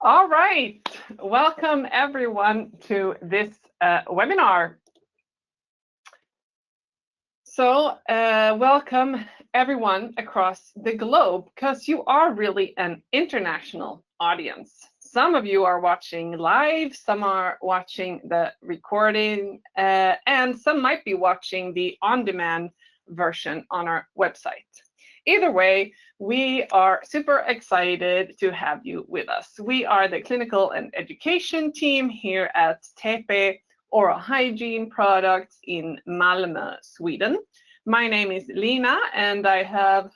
All right, welcome everyone to this webinar. So welcome everyone across the globe, because you are really an international audience. Some of you are watching live, some are watching the recording, and some might be watching the on-demand version on our website. Either way, we are super excited to have you with us. We are the clinical and education team here at TePe Oral Hygiene Products in Malmö, Sweden. My name is Lina, and I have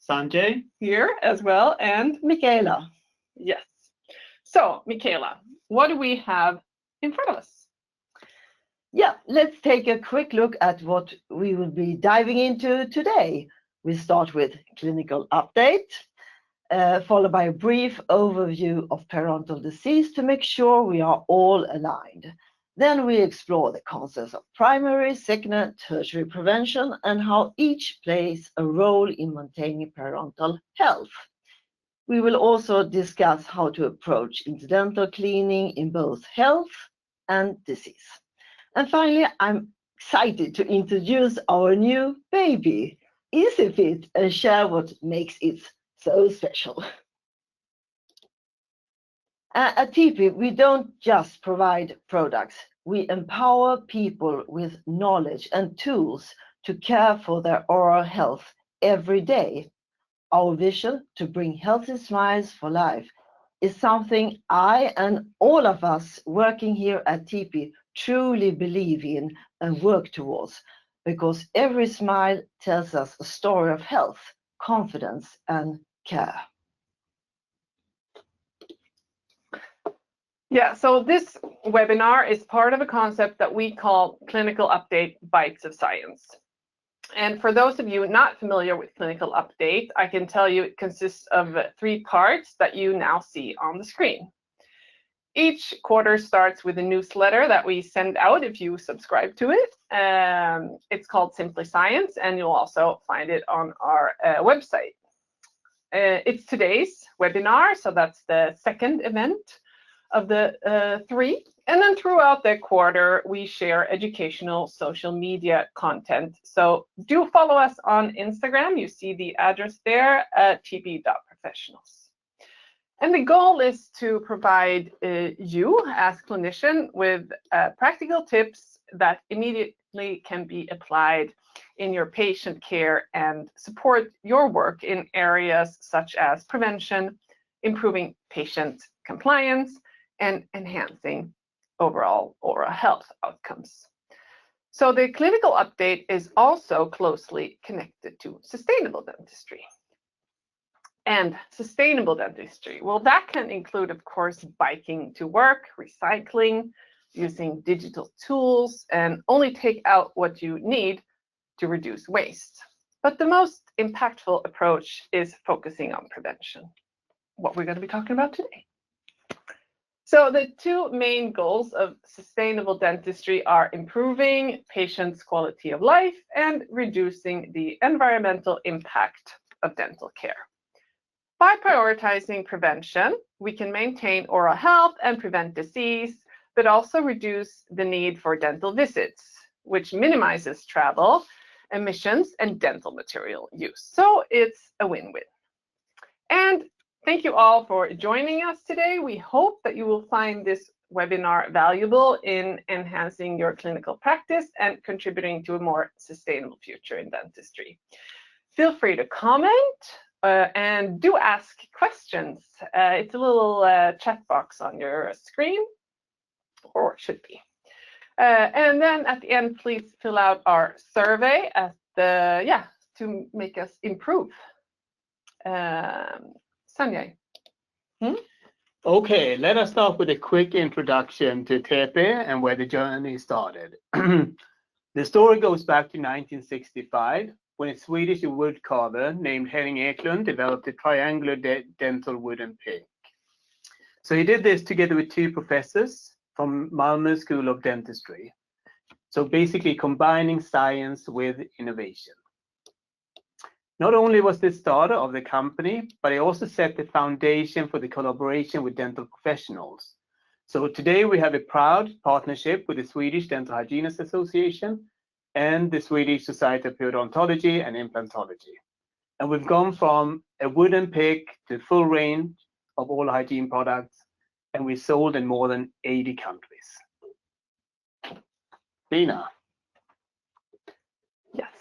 Sanjay here as well, and Michaela. Yes. So, Michaela, what do we have in front of us? Yeah, let's take a quick look at what we will be diving into today. We start with clinical update, followed by a brief overview of periodontal disease to make sure we are all aligned. Then we explore the concepts of primary, secondary, tertiary prevention and how each plays a role in maintaining periodontal health. We will also discuss how to approach interdental cleaning in both health and disease. And finally, I'm excited to introduce our new baby, EasyFit, and share what makes it so special. At TePe, we don't just provide products, we empower people with knowledge and tools to care for their oral health every day. Our vision to bring healthy smiles for life is something I and all of us working here at TePe truly believe in and work towards, because every smile tells us a story of health, confidence, and care. Yeah, so this webinar is part of a concept that we call Clinical Update Bites of Science. And for those of you not familiar with Clinical Update, I can tell you it consists of 3 parts that you now see on the screen. Each quarter starts with a newsletter that we send out if you subscribe to it. It's called Simply Science, and you'll also find it on our website. It's today's webinar, so that's the second event of the 3. And then throughout the quarter, we share educational social media content. So do follow us on Instagram. You see the address there at tepe.professionals. And the goal is to provide you as clinician with practical tips that immediately can be applied in your patient care and support your work in areas such as prevention, improving patient compliance, and enhancing overall oral health outcomes. So the clinical update is also closely connected to sustainable dentistry. And sustainable dentistry, well, that can include, of course, biking to work, recycling, using digital tools, and only take out what you need to reduce waste. But the most impactful approach is focusing on prevention, what we're going to be talking about today. So the 2 main goals of sustainable dentistry are improving patients' quality of life and reducing the environmental impact of dental care. By prioritizing prevention, we can maintain oral health and prevent disease, but also reduce the need for dental visits, which minimizes travel, emissions, and dental material use. So it's a win-win. And thank you all for joining us today. We hope that you will find this webinar valuable in enhancing your clinical practice and contributing to a more sustainable future in dentistry. Feel free to comment and do ask questions. It's a little chat box on your screen, or it should be. And then at the end, please fill out our survey at to make us improve. Sanjay. Okay, let us start with a quick introduction to TePe and where the journey started. The story goes back to 1965, when a Swedish woodcarver named Henning Eklund developed a triangular dental wooden pick. So he did this together with 2 professors from Malmö School of Dentistry. So basically combining science with innovation. Not only was this starter of the company, but it also set the foundation for the collaboration with dental professionals. So today we have a proud partnership with the Swedish Dental Hygienists Association and the Swedish Society of Periodontology and Implantology. And we've gone from a wooden pick to full range of all hygiene products, and we sold in more than 80 countries. Lina. Yes.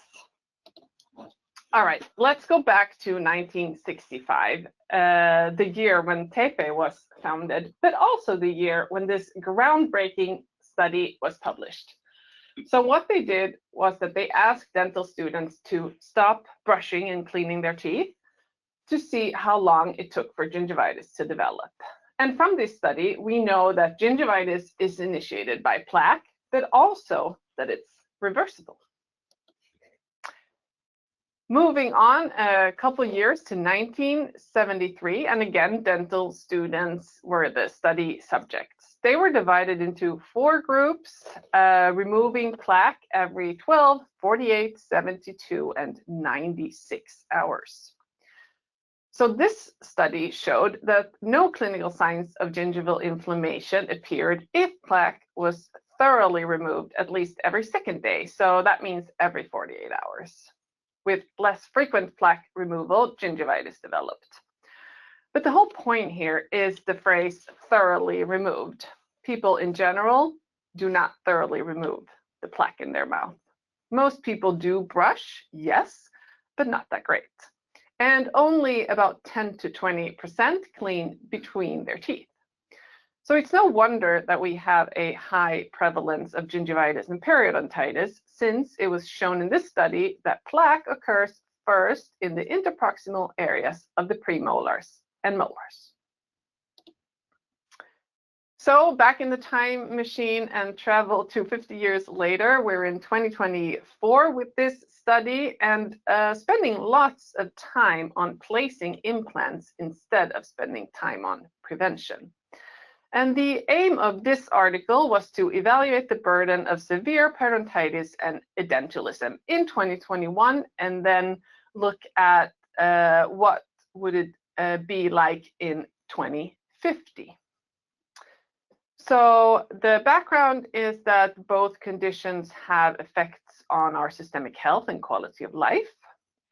All right, let's go back to 1965, the year when TePe was founded, but also the year when this groundbreaking study was published. So what they did was that they asked dental students to stop brushing and cleaning their teeth to see how long it took for gingivitis to develop. And from this study, we know that gingivitis is initiated by plaque, but also that it's reversible. Moving on a couple years to 1973, and again, dental students were the study subjects. They were divided into 4 groups, removing plaque every 12, 48, 72, and 96 hours. So this study showed that no clinical signs of gingival inflammation appeared if plaque was thoroughly removed at least every 2nd day. So that means every 48 hours. With less frequent plaque removal, gingivitis developed. But the whole point here is the phrase thoroughly removed. People in general do not thoroughly remove the plaque in their mouth. Most people do brush, yes, but not that great. And only about 10 to 20% clean between their teeth. So it's no wonder that we have a high prevalence of gingivitis and periodontitis, since it was shown in this study that plaque occurs first in the interproximal areas of the premolars and molars. So back in the time machine and travel to 50 years later, we're in 2024 with this study and spending lots of time on placing implants instead of spending time on prevention. And the aim of this article was to evaluate the burden of severe periodontitis and edentulism in 2021, and then look at what would it be like in 2050. So the background is that both conditions have effects on our systemic health and quality of life,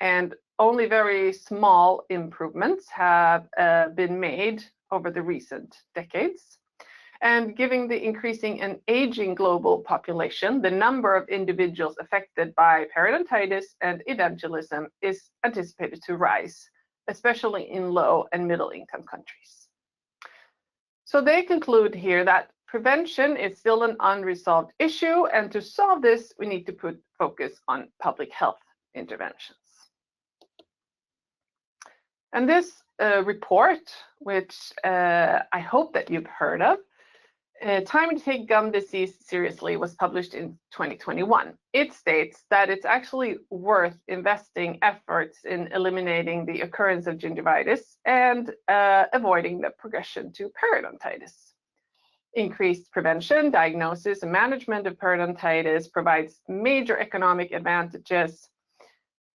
and only very small improvements have been made over the recent decades. And given the increasing and aging global population, the number of individuals affected by periodontitis and edentulism is anticipated to rise, especially in low and middle income countries. So they conclude here that prevention is still an unresolved issue, and to solve this, we need to put focus on public health interventions. And this report, which I hope that you've heard of, Time to Take Gum Disease Seriously, was published in 2021. It states that it's actually worth investing efforts in eliminating the occurrence of gingivitis and avoiding the progression to periodontitis. Increased prevention, diagnosis, and management of periodontitis provides major economic advantages,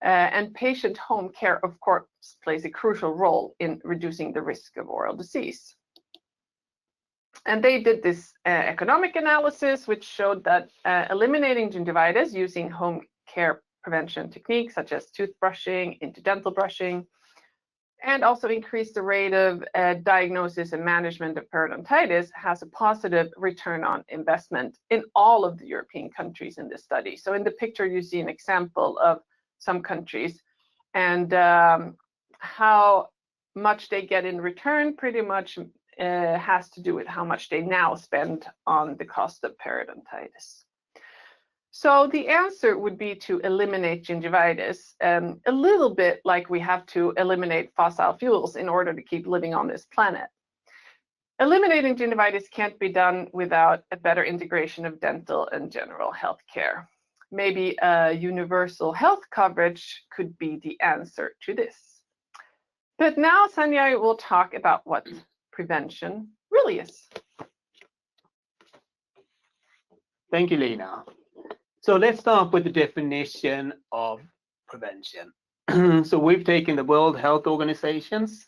and patient home care, of course, plays a crucial role in reducing the risk of oral disease. And they did this economic analysis, which showed that eliminating gingivitis using home care prevention techniques such as toothbrushing, interdental brushing, and also increase the rate of diagnosis and management of periodontitis has a positive return on investment in all of the European countries in this study. So in the picture, you see an example of some countries, and how much they get in return pretty much has to do with how much they now spend on the cost of periodontitis. So the answer would be to eliminate gingivitis, a little bit like we have to eliminate fossil fuels in order to keep living on this planet. Eliminating gingivitis can't be done without a better integration of dental and general health care. Maybe a universal health coverage could be the answer to this. But now Sanjay will talk about what prevention really is. Thank you, Lina. So let's start with the definition of prevention. So we've taken the World Health Organization's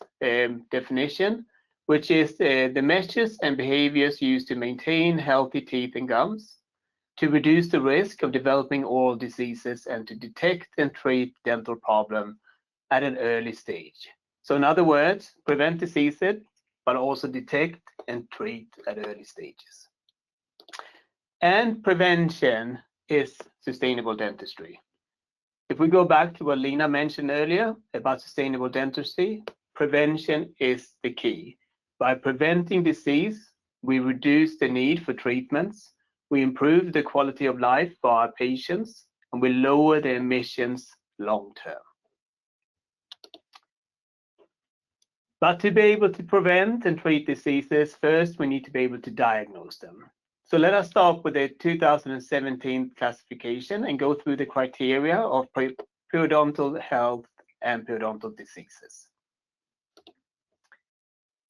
definition, which is the measures and behaviors used to maintain healthy teeth and gums, to reduce the risk of developing oral diseases, and to detect and treat dental problems at an early stage. So in other words, prevent diseases, but also detect and treat at early stages. And prevention is sustainable dentistry. If we go back to what Lina mentioned earlier about sustainable dentistry, prevention is the key. By preventing disease, we reduce the need for treatments, we improve the quality of life for our patients, and we lower the emissions long term. But to be able to prevent and treat diseases, first we need to be able to diagnose them. So let us start with the 2017 classification and go through the criteria of periodontal health and periodontal diseases.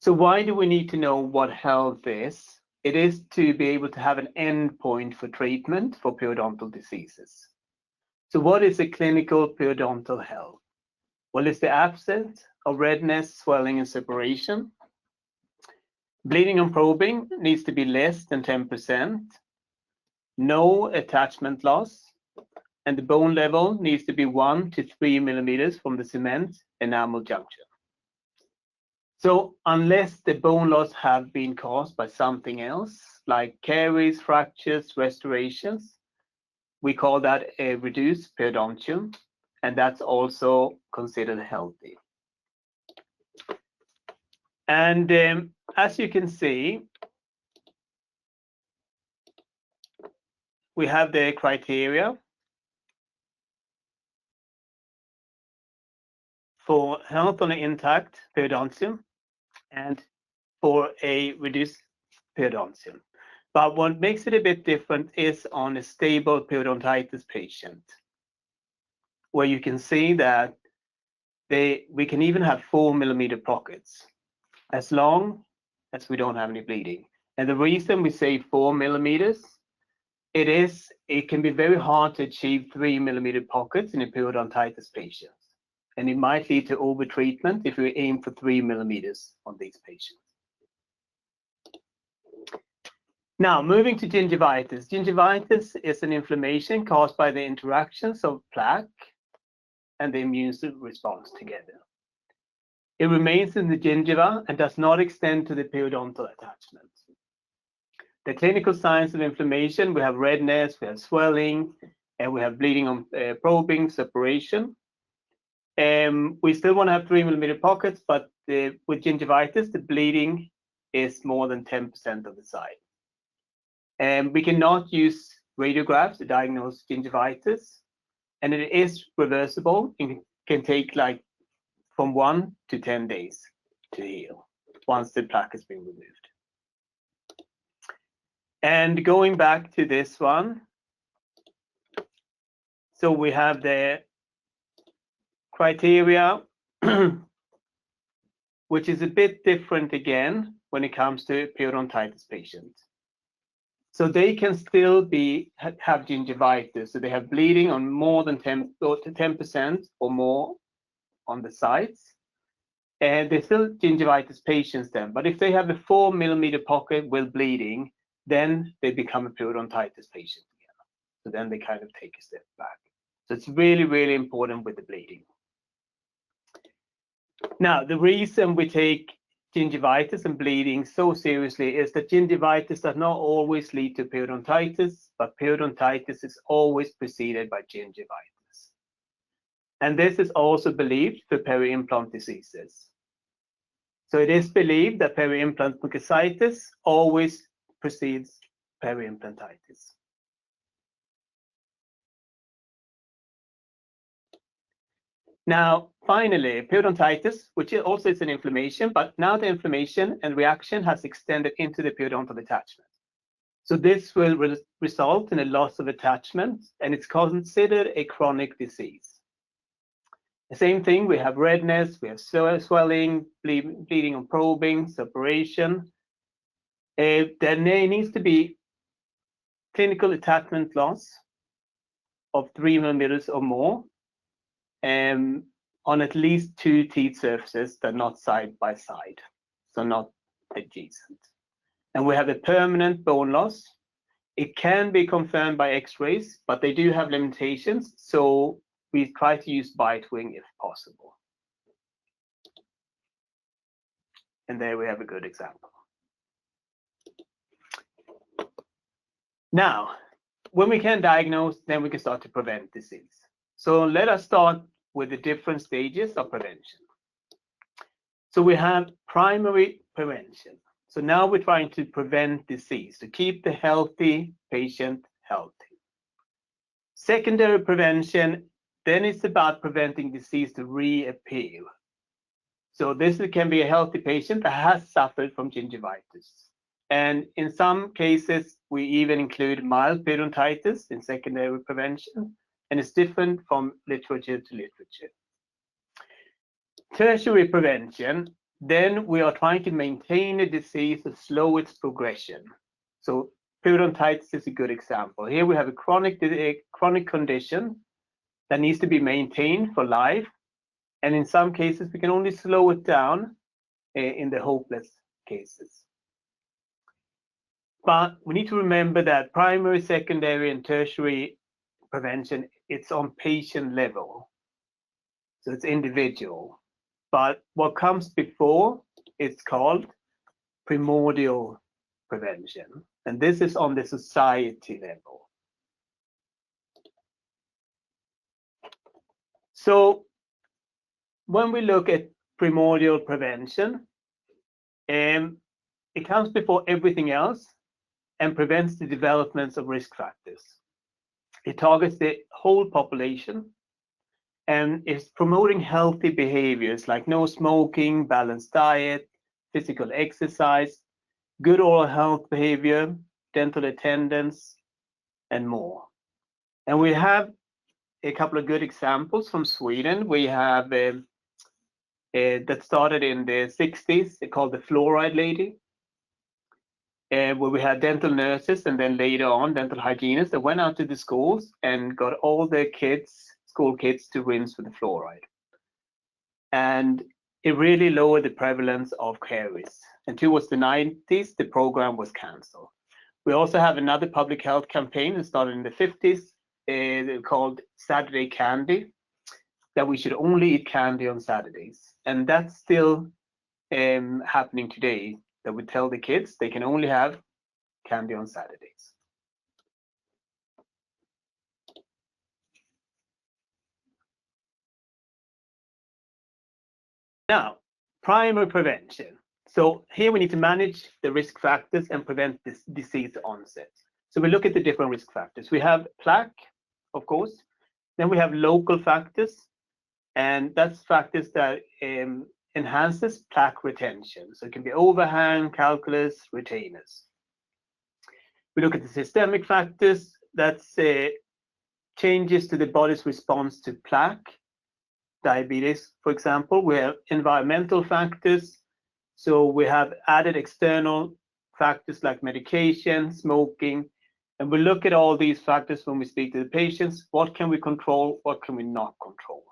So why do we need to know what health is? It is to be able to have an endpoint for treatment for periodontal diseases. So what is a clinical periodontal health? Well, it's the absence of redness, swelling, and separation. Bleeding and probing needs to be less than 10%. No attachment loss. And the bone level needs to be 1 to 3 millimeters from the cement enamel junction. So unless the bone loss have been caused by something else, like caries, fractures, restorations, we call that a reduced periodontium, and that's also considered healthy. And as you can see, we have the criteria for health on an intact periodontium and for a reduced periodontium. But what makes it a bit different is on a stable periodontitis patient, where you can see that we can even have 4 millimeter pockets as long as we don't have any bleeding. And the reason we say 4 millimeters, it can be very hard to achieve 3 millimeter pockets in a periodontitis patient. And it might lead to overtreatment if we aim for 3 millimeters on these patients. Now, moving to gingivitis. Gingivitis is an inflammation caused by the interactions of plaque and the immune response together. It remains in the gingiva and does not extend to the periodontal attachment. The clinical signs of inflammation, we have redness, we have swelling, and we have bleeding on probing, separation. We still want to have 3 millimeter pockets, but with gingivitis, the bleeding is more than 10% of the size. We cannot use radiographs to diagnose gingivitis, and it is reversible. It can take like from 1 to 10 days to heal once the plaque has been removed. And going back to this one, so we have the criteria, which is a bit different again when it comes to periodontitis patients. So they can still have gingivitis, so they have bleeding on more than 10% or more on the sides, and they're still gingivitis patients then. But if they have a 4 millimeter pocket with bleeding, then they become a periodontitis patient again. So then they kind of take a step back. So it's really, really important with the bleeding. Now, the reason we take gingivitis and bleeding so seriously is that gingivitis does not always lead to periodontitis, but periodontitis is always preceded by gingivitis. And this is also believed for peri-implant diseases. So it is believed that peri-implant mucositis always precedes peri-implantitis. Now, finally, periodontitis, which also is an inflammation, but now the inflammation and reaction has extended into the periodontal attachment. So this will result in a loss of attachment, and it's considered a chronic disease. The same thing, we have redness, we have swelling, bleeding on probing, separation. There needs to be clinical attachment loss of 3 millimeters or more. on at least 2 teeth surfaces that are not side by side, so not adjacent. And we have a permanent bone loss. It can be confirmed by x-rays, but they do have limitations, so we try to use bite wing if possible. And there we have a good example. Now, when we can diagnose, then we can start to prevent disease. So let us start with the different stages of prevention. So we have primary prevention. So now we're trying to prevent disease, to keep the healthy patient healthy. Secondary prevention, then it's about preventing disease to reappear. So this can be a healthy patient that has suffered from gingivitis. And in some cases, we even include mild periodontitis in secondary prevention, and it's different from literature to literature. Tertiary prevention, then we are trying to maintain a disease to slow its progression. So periodontitis is a good example. Here we have a chronic condition that needs to be maintained for life. And in some cases, we can only slow it down in the hopeless cases. But we need to remember that primary, secondary, and tertiary prevention, it's on patient level. So it's individual. But what comes before, it's called primordial prevention. And this is on the society level. So when we look at primordial prevention, it comes before everything else and prevents the development of risk factors. It targets the whole population and is promoting healthy behaviors like no smoking, balanced diet, physical exercise, good oral health behavior, dental attendance, and more. And we have a couple of good examples from Sweden. We have that started in the 60s, called the fluoride lady, where we had dental nurses and then later on dental hygienists that went out to the schools and got all their kids, school kids, to rinse with the fluoride. And it really lowered the prevalence of caries. And towards the 90s, the program was canceled. We also have another public health campaign that started in the 50s called Saturday Candy, that we should only eat candy on Saturdays. And that's still happening today, that we tell the kids they can only have candy on Saturdays. Now, primary prevention. So here we need to manage the risk factors and prevent this disease onset. So we look at the different risk factors. We have plaque, of course. Then we have local factors, and that's factors that enhances plaque retention. So it can be overhang, calculus, retainers. We look at the systemic factors. That's changes to the body's response to plaque. Diabetes, for example. We have environmental factors. So we have added external factors like medication, smoking, and we look at all these factors when we speak to the patients. What can we control? What can we not control?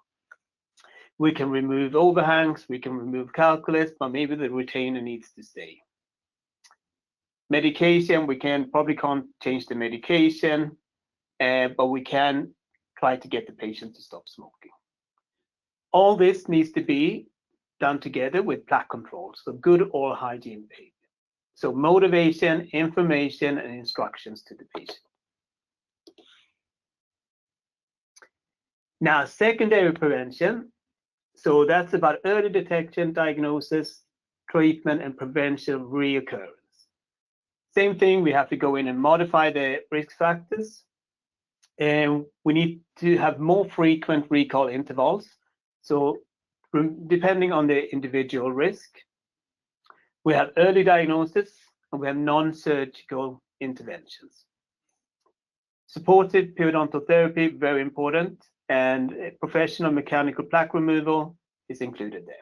We can remove overhangs, we can remove calculus, but maybe the retainer needs to stay. Medication, we probably can't change the medication, but we can try to get the patient to stop smoking. All this needs to be done together with plaque control, so good oral hygiene behavior. So motivation, information, and instructions to the patient. Now, secondary prevention. So that's about early detection, diagnosis, treatment, and prevention of reoccurrence. Same thing, we have to go in and modify the risk factors. And we need to have more frequent recall intervals. So depending on the individual risk, we have early diagnosis and we have non-surgical interventions. Supportive periodontal therapy, very important, and professional mechanical plaque removal is included there.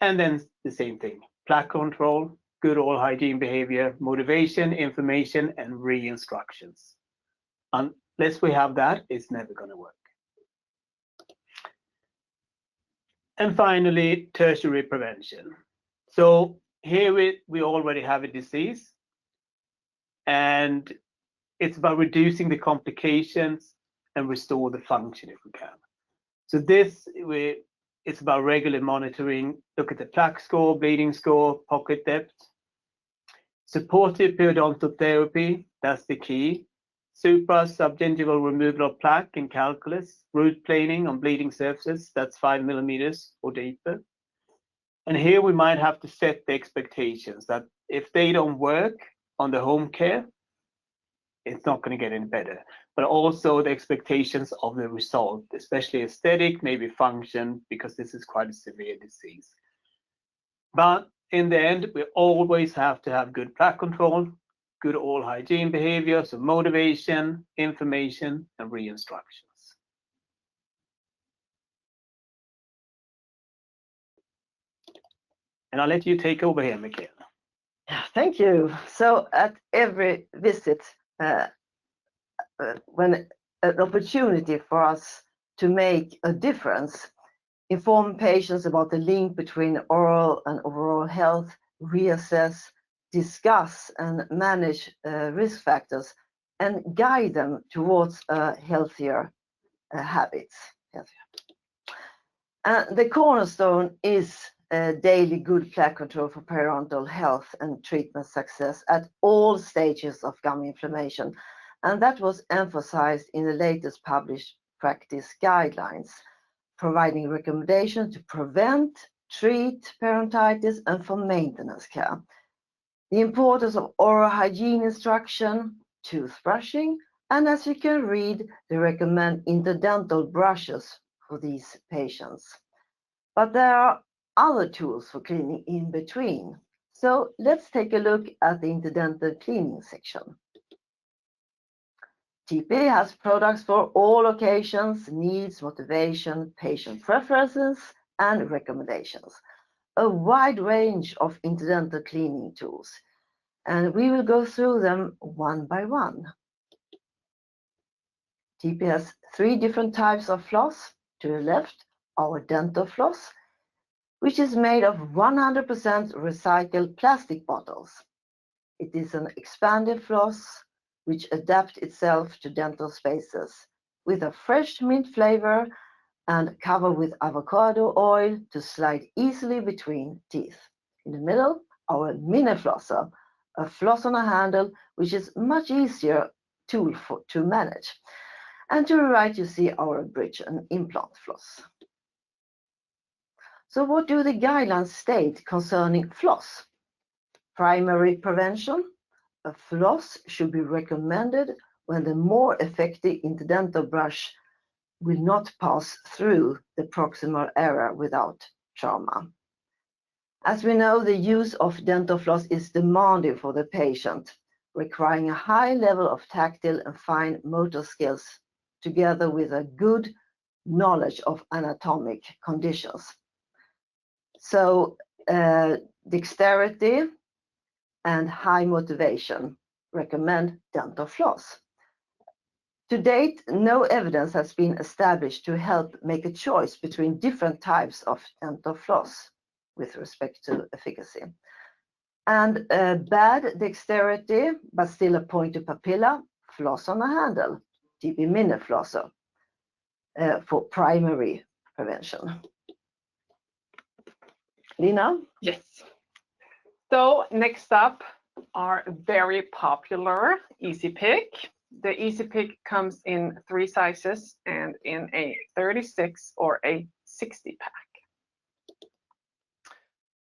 And then the same thing, plaque control, good oral hygiene behavior, motivation, information, and re-instructions. Unless we have that, it's never going to work. And finally, tertiary prevention. So here we already have a disease, and it's about reducing the complications and restore the function if we can. So it's about regular monitoring, look at the plaque score, bleeding score, pocket depth. Supportive periodontal therapy, that's the key. Supra-subgingival removal of plaque and calculus, root planing on bleeding surfaces, that's 5 millimeters or deeper. And here we might have to set the expectations that if they don't work on the home care, it's not going to get any better. But also the expectations of the result, especially aesthetic, maybe function, because this is quite a severe disease. But in the end, we always have to have good plaque control, good oral hygiene behavior, so motivation, information, and re-instructions. And I'll let you take over here, Michaela. Thank you. So at every visit, when an opportunity for us to make a difference, inform patients about the link between oral and overall health, reassess, discuss and manage risk factors, and guide them towards healthier habits. The cornerstone is daily good plaque control for periodontal health and treatment success at all stages of gum inflammation. And that was emphasized in the latest published practice guidelines, providing recommendations to prevent, treat periodontitis, and for maintenance care. The importance of oral hygiene instruction, toothbrushing, and as you can read, they recommend interdental brushes for these patients. But there are other tools for cleaning in between. So let's take a look at the interdental cleaning section. TePe has products for all occasions, needs, motivation, patient preferences, and recommendations. A wide range of interdental cleaning tools. And we will go through them one by one. TePe has 3 different types of floss. To the left, our dental floss, which is made of 100% recycled plastic bottles. It is an expanded floss which adapts itself to dental spaces with a fresh mint flavor and covered with avocado oil to slide easily between teeth. In the middle, our mini flosser, a floss on a handle, which is much easier tool to manage. And to the right, you see our bridge and implant floss. So what do the guidelines state concerning floss? Primary prevention. A floss should be recommended when the more effective interdental brush will not pass through the proximal area without trauma. As we know, the use of dental floss is demanding for the patient, requiring a high level of tactile and fine motor skills, together with a good knowledge of anatomic conditions. So dexterity and high motivation recommend dental floss. To date, no evidence has been established to help make a choice between different types of dental floss with respect to efficacy. And bad dexterity, but still a pointed papilla, floss on a handle, TePe mini flosser for primary prevention. Lina? Yes. So next up are very popular Easy Pick. The Easy Pick comes in 3 sizes and in a 36 or a 60 pack.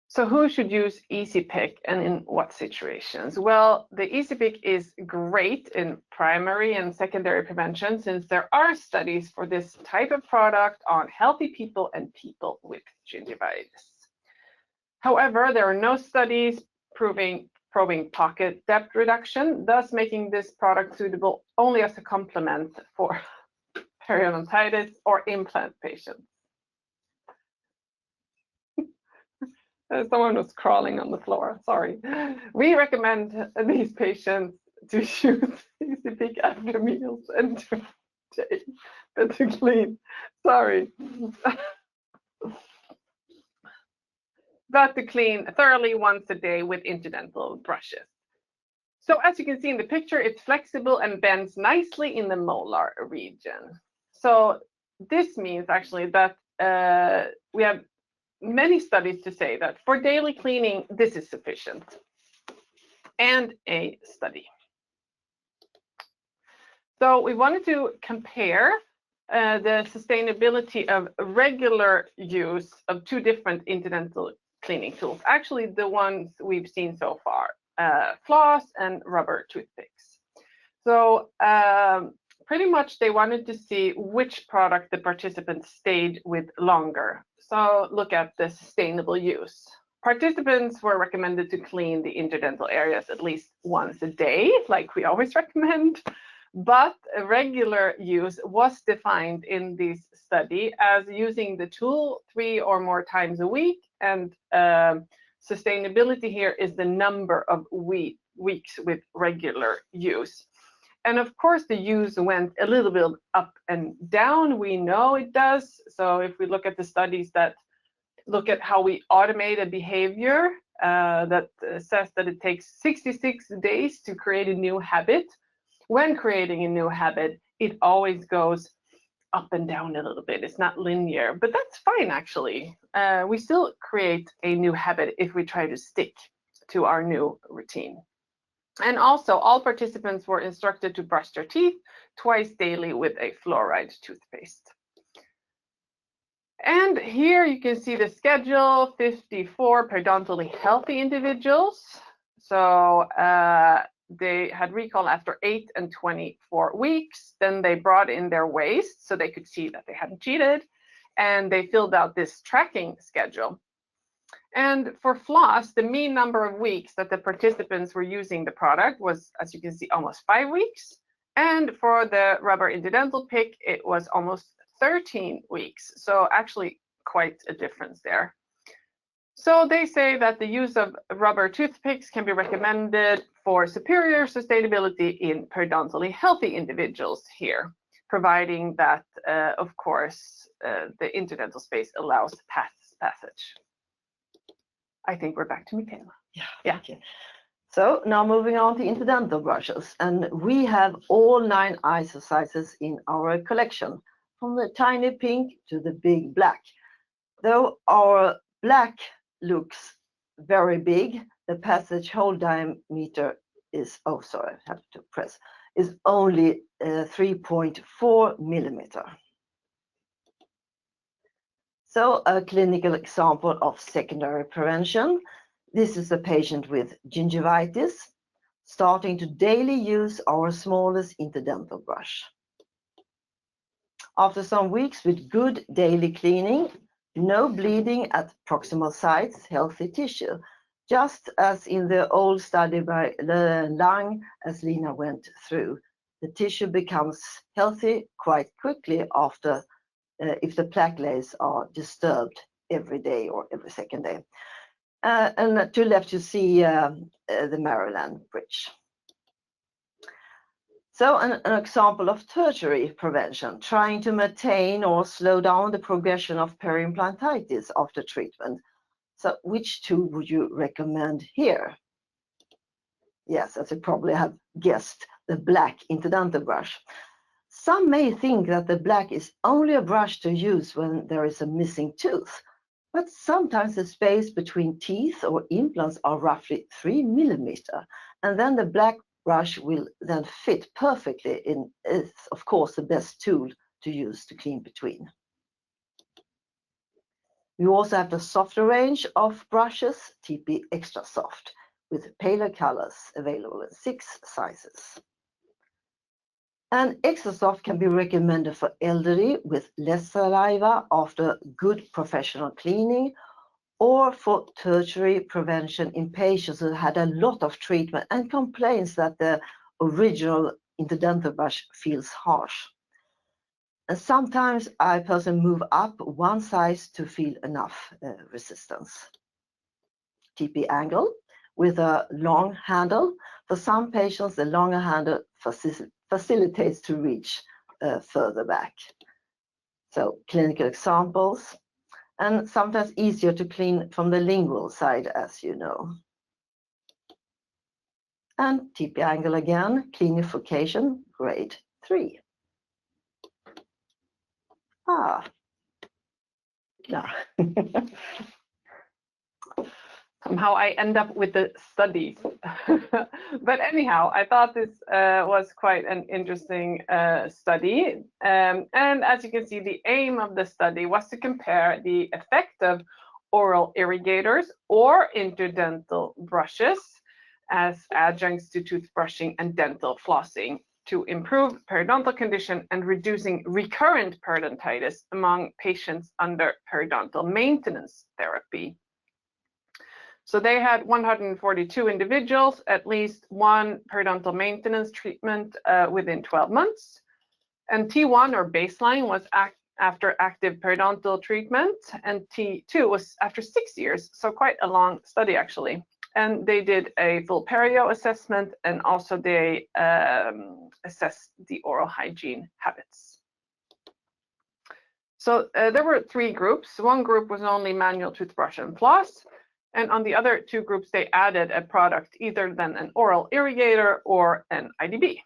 So who should use Easy Pick and in what situations? Well, the Easy Pick is great in primary and secondary prevention since there are studies for this type of product on healthy people and people with gingivitis. However, there are no studies probing pocket depth reduction, thus making this product suitable only as a complement for periodontitis or implant patients. Someone was crawling on the floor, sorry. We recommend these patients to use Easy Pick after meals and to clean. Sorry. but to clean thoroughly once a day with interdental brushes. So as you can see in the picture, it's flexible and bends nicely in the molar region. So this means actually that we have many studies to say that for daily cleaning, this is sufficient. And a study. So we wanted to compare the sustainability of regular use of two different interdental cleaning tools. Actually, the ones we've seen so far, floss and rubber toothpicks. So pretty much they wanted to see which product the participants stayed with longer. So look at the sustainable use. Participants were recommended to clean the interdental areas at least once a day, like we always recommend. But regular use was defined in this study as using the tool 3 or more times a week. And sustainability here is the number of weeks with regular use. And of course, the use went a little bit up and down. We know it does. So if we look at the studies that look at how we automate a behavior that says that it takes 66 days to create a new habit. When creating a new habit, it always goes up and down a little bit. It's not linear, but that's fine actually. We still create a new habit if we try to stick to our new routine. And also, all participants were instructed to brush their teeth twice daily with a fluoride toothpaste. And here you can see the schedule, 54 periodontally healthy individuals. So they had recall after 8 and 24 weeks. Then they brought in their waste so they could see that they hadn't cheated. And they filled out this tracking schedule. And for floss, the mean number of weeks that the participants were using the product was, as you can see, almost 5 weeks. And for the rubber interdental pick, it was almost 13 weeks. So actually quite a difference there. So they say that the use of rubber toothpicks can be recommended for superior sustainability in periodontally healthy individuals here, providing that, of course, the interdental space allows passage. I think we're back to Michaela. Yeah. Okay. So now moving on to interdental brushes, and we have all 9 ISO sizes in our collection, from the tiny pink to the big black. Though our black looks very big, the passage hole diameter is, oh sorry, I have to press, is only 3.4 millimeter. So a clinical example of secondary prevention. This is a patient with gingivitis, starting to daily use our smallest interdental brush. After some weeks with good daily cleaning, no bleeding at proximal sites, healthy tissue, just as in the old study by Lang, as Lina went through. The tissue becomes healthy quite quickly after if the plaque layers are disturbed every day or every second day. And to the left you see the Maryland bridge. So an example of tertiary prevention, trying to maintain or slow down the progression of peri-implantitis after treatment. So which tool would you recommend here? Yes, as you probably have guessed, the black interdental brush. Some may think that the black is only a brush to use when there is a missing tooth, but sometimes the space between teeth or implants are roughly 3 millimeter, and then the black brush will then fit perfectly in. Is of course the best tool to use to clean between. We also have the softer range of brushes, TePe Extra Soft, with paler colors available in 6 sizes. And Extra Soft can be recommended for elderly with less saliva after good professional cleaning, or for tertiary prevention in patients who had a lot of treatment and complains that the original interdental brush feels harsh. And sometimes I personally move up 1 size to feel enough resistance. TePe Angle with a long handle. For some patients, the longer handle facilitates to reach further back. So clinical examples. and sometimes easier to clean from the lingual side, as you know. And TePe angle again, clinification, grade 3. Yeah. Somehow I end up with the studies. But anyhow, I thought this was quite an interesting study. And as you can see, the aim of the study was to compare the effect of oral irrigators or interdental brushes as adjuncts to toothbrushing and dental flossing to improve periodontal condition and reducing recurrent periodontitis among patients under periodontal maintenance therapy. So they had 142 individuals, at least one periodontal maintenance treatment within 12 months. And T1 or baseline was after active periodontal treatment, and T2 was after 6 years, so quite a long study actually. And they did a full perio assessment, and also they assessed the oral hygiene habits. So there were 3 groups. One group was only manual toothbrush and floss. And on the other 2 groups, they added a product, either then an oral irrigator or an IDB.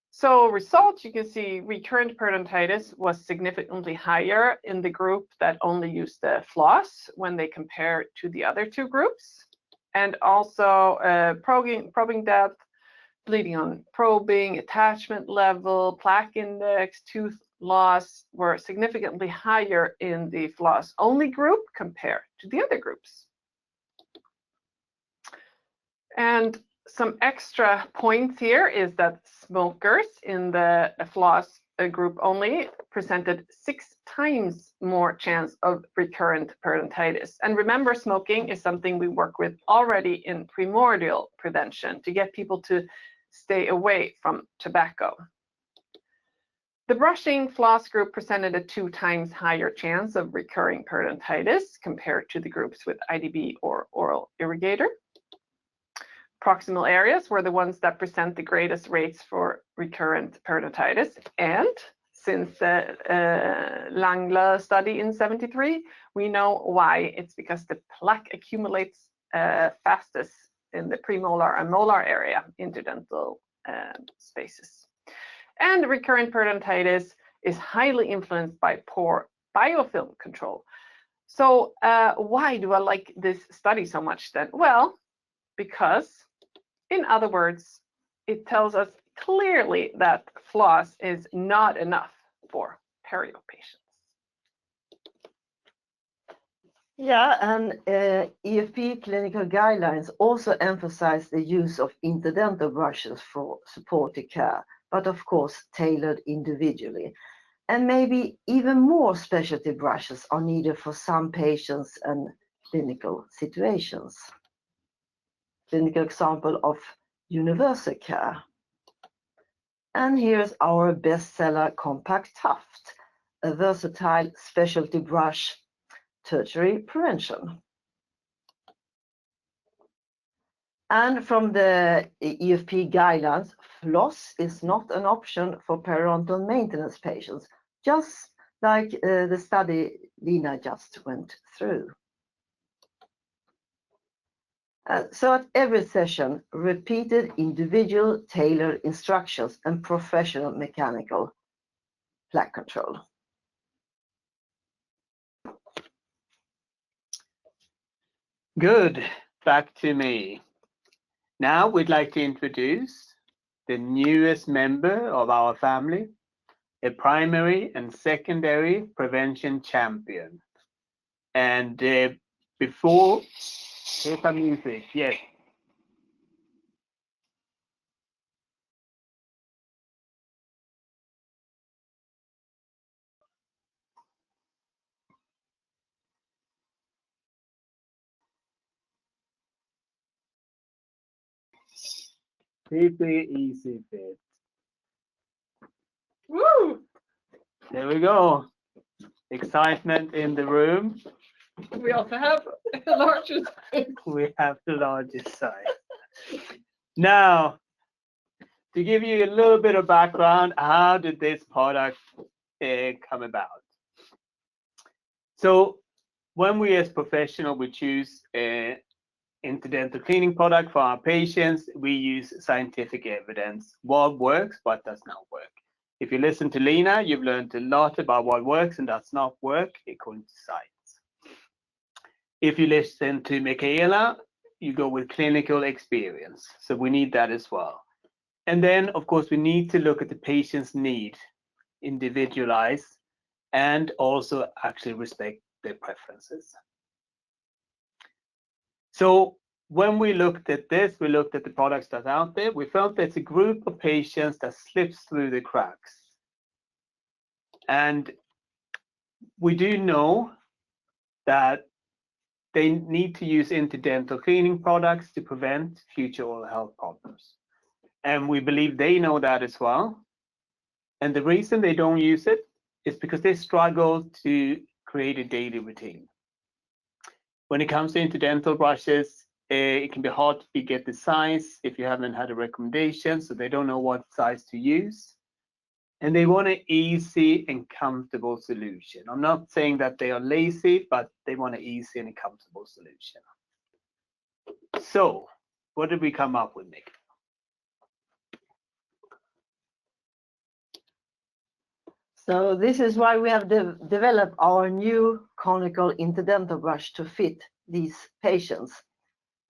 So results, you can see recurrent periodontitis was significantly higher in the group that only used the floss when they compare to the other 2 groups. And also probing depth, bleeding on probing, attachment level, plaque index, tooth loss were significantly higher in the floss only group compared to the other groups. And some extra points here is that smokers in the floss group only presented 6 times more chance of recurrent periodontitis. And remember, smoking is something we work with already in primordial prevention to get people to stay away from tobacco. The brushing floss group presented a 2 times higher chance of recurring periodontitis compared to the groups with IDB or oral irrigator. Proximal areas were the ones that present the greatest rates for recurrent periodontitis. And since the Langla study in '73, we know why. It's because the plaque accumulates fastest in the premolar and molar area, interdental spaces. And recurrent periodontitis is highly influenced by poor biofilm control. So why do I like this study so much then? Well, because, in other words, it tells us clearly that floss is not enough for perio patients. Yeah, and EFP clinical guidelines also emphasize the use of interdental brushes for supportive care, but of course tailored individually. And maybe even more specialty brushes are needed for some patients and clinical situations. Clinical example of universal care. And here's our bestseller Compact Tuft, a versatile specialty brush, tertiary prevention. And from the EFP guidelines, floss is not an option for periodontal maintenance patients, just like the study Lina just went through. So at every session, repeated individual tailored instructions and professional mechanical plaque control. Good, back to me. Now we'd like to introduce the newest member of our family, a primary and secondary prevention champion. And before, here's some music, yes. TePe Easy Fit. Woo! There we go. Excitement in the room. We also have the largest. We have the largest size. Now, to give you a little bit of background, how did this product come about? So when we as professionals, we choose an interdental cleaning product for our patients, we use scientific evidence. What works, what does not work. If you listen to Lena, you've learned a lot about what works and does not work according to science. If you listen to Michaela, you go with clinical experience. So we need that as well. And then, of course, we need to look at the patient's need, individualize, and also actually respect their preferences. So when we looked at this, we looked at the products that's out there. We felt there's a group of patients that slips through the cracks. And we do know that they need to use interdental cleaning products to prevent future oral health problems. And we believe they know that as well. And the reason they don't use it is because they struggle to create a daily routine. When it comes to interdental brushes, it can be hard to get the size if you haven't had a recommendation, so they don't know what size to use. And they want an easy and comfortable solution. I'm not saying that they are lazy, but they want an easy and a comfortable solution. So what did we come up with, Nick? So this is why we have developed our new conical interdental brush to fit these patients,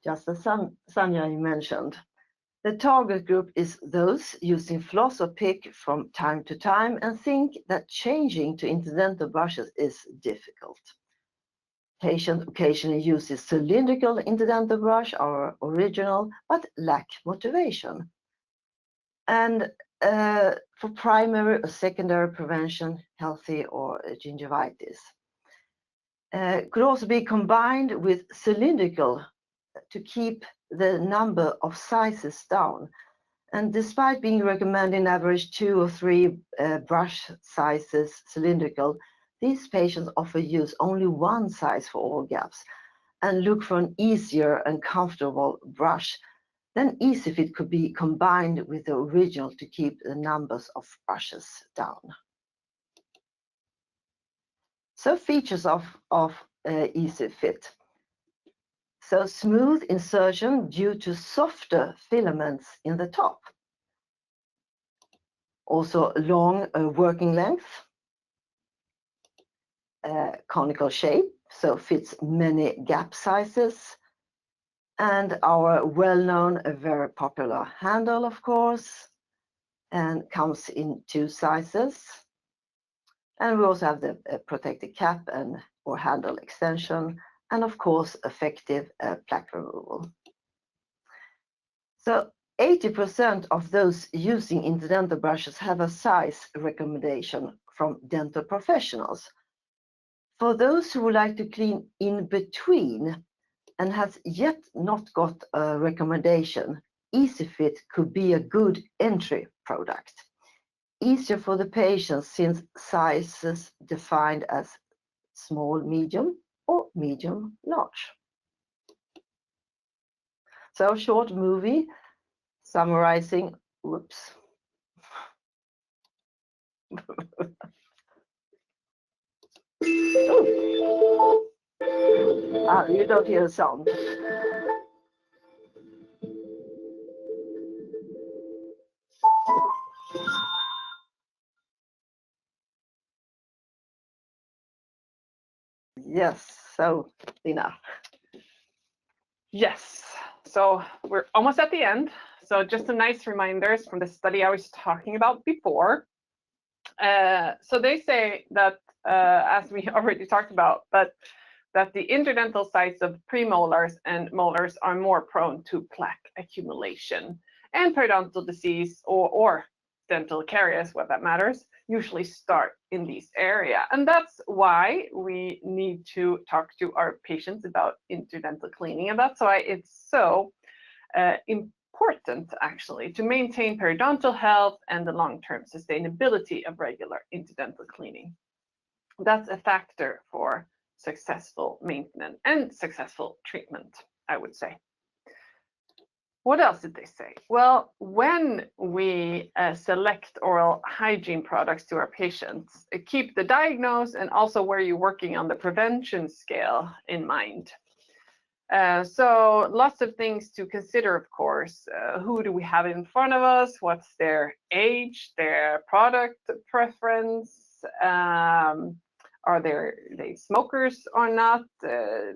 just as Sanja mentioned. The target group is those using floss or pick from time to time and think that changing to interdental brushes is difficult. Patient occasionally uses cylindrical interdental brush, our original, but lack motivation. And for primary or secondary prevention, healthy or gingivitis. Could also be combined with cylindrical to keep the number of sizes down. And despite being recommended in average 2 or 3 brush sizes cylindrical, these patients often use only one size for all gaps and look for an easier and comfortable brush. Then EasyFit could be combined with the original to keep the numbers of brushes down. So features of EasyFit. So smooth insertion due to softer filaments in the top. Also long working length. Conical shape, so fits many gap sizes. And our well-known, very popular handle, of course, and comes in 2 sizes. And we also have the protected cap and or handle extension, and of course, effective plaque removal. So 80% of those using interdental brushes have a size recommendation from dental professionals. For those who would like to clean in between and has yet not got a recommendation, EasyFit could be a good entry product. Easier for the patient since sizes defined as small, medium, or medium, large. So a short movie summarizing, whoops. You don't hear a sound. Yes, so Lina. Yes, so we're almost at the end. So just some nice reminders from the study I was talking about before. So they say that, as we already talked about, but that the interdental sites of premolars and molars are more prone to plaque accumulation, and periodontal disease or dental caries, what that matters, usually start in these areas. And that's why we need to talk to our patients about interdental cleaning. And that's why it's so important, actually, to maintain periodontal health and the long-term sustainability of regular interdental cleaning. That's a factor for successful maintenance and successful treatment, I would say. What else did they say? Well, when we select oral hygiene products to our patients, keep the diagnose and also where you're working on the prevention scale in mind. So lots of things to consider, of course. Who do we have in front of us? What's their age, their product preference? Are they smokers or not?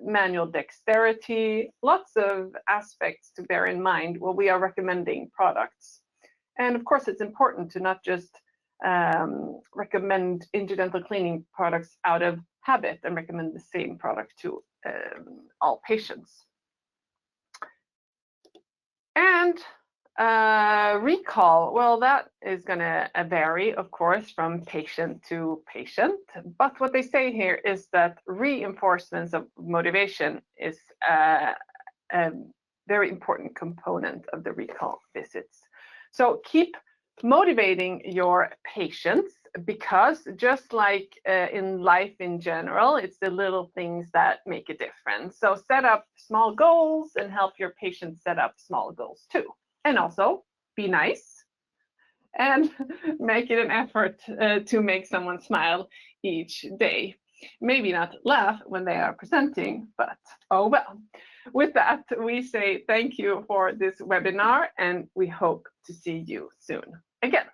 Manual dexterity, lots of aspects to bear in mind when we are recommending products. And of course, it's important to not just recommend interdental cleaning products out of habit and recommend the same product to all patients. And recall, well, that is going to vary, of course, from patient to patient. But what they say here is that reinforcements of motivation is a very important component of the recall visits. So keep motivating your patients, because just like in life in general, it's the little things that make a difference. So set up small goals and help your patients set up small goals too. And also be nice and make it an effort to make someone smile each day. Maybe not laugh when they are presenting, but oh well. With that, we say thank you for this webinar, and we hope to see you soon again.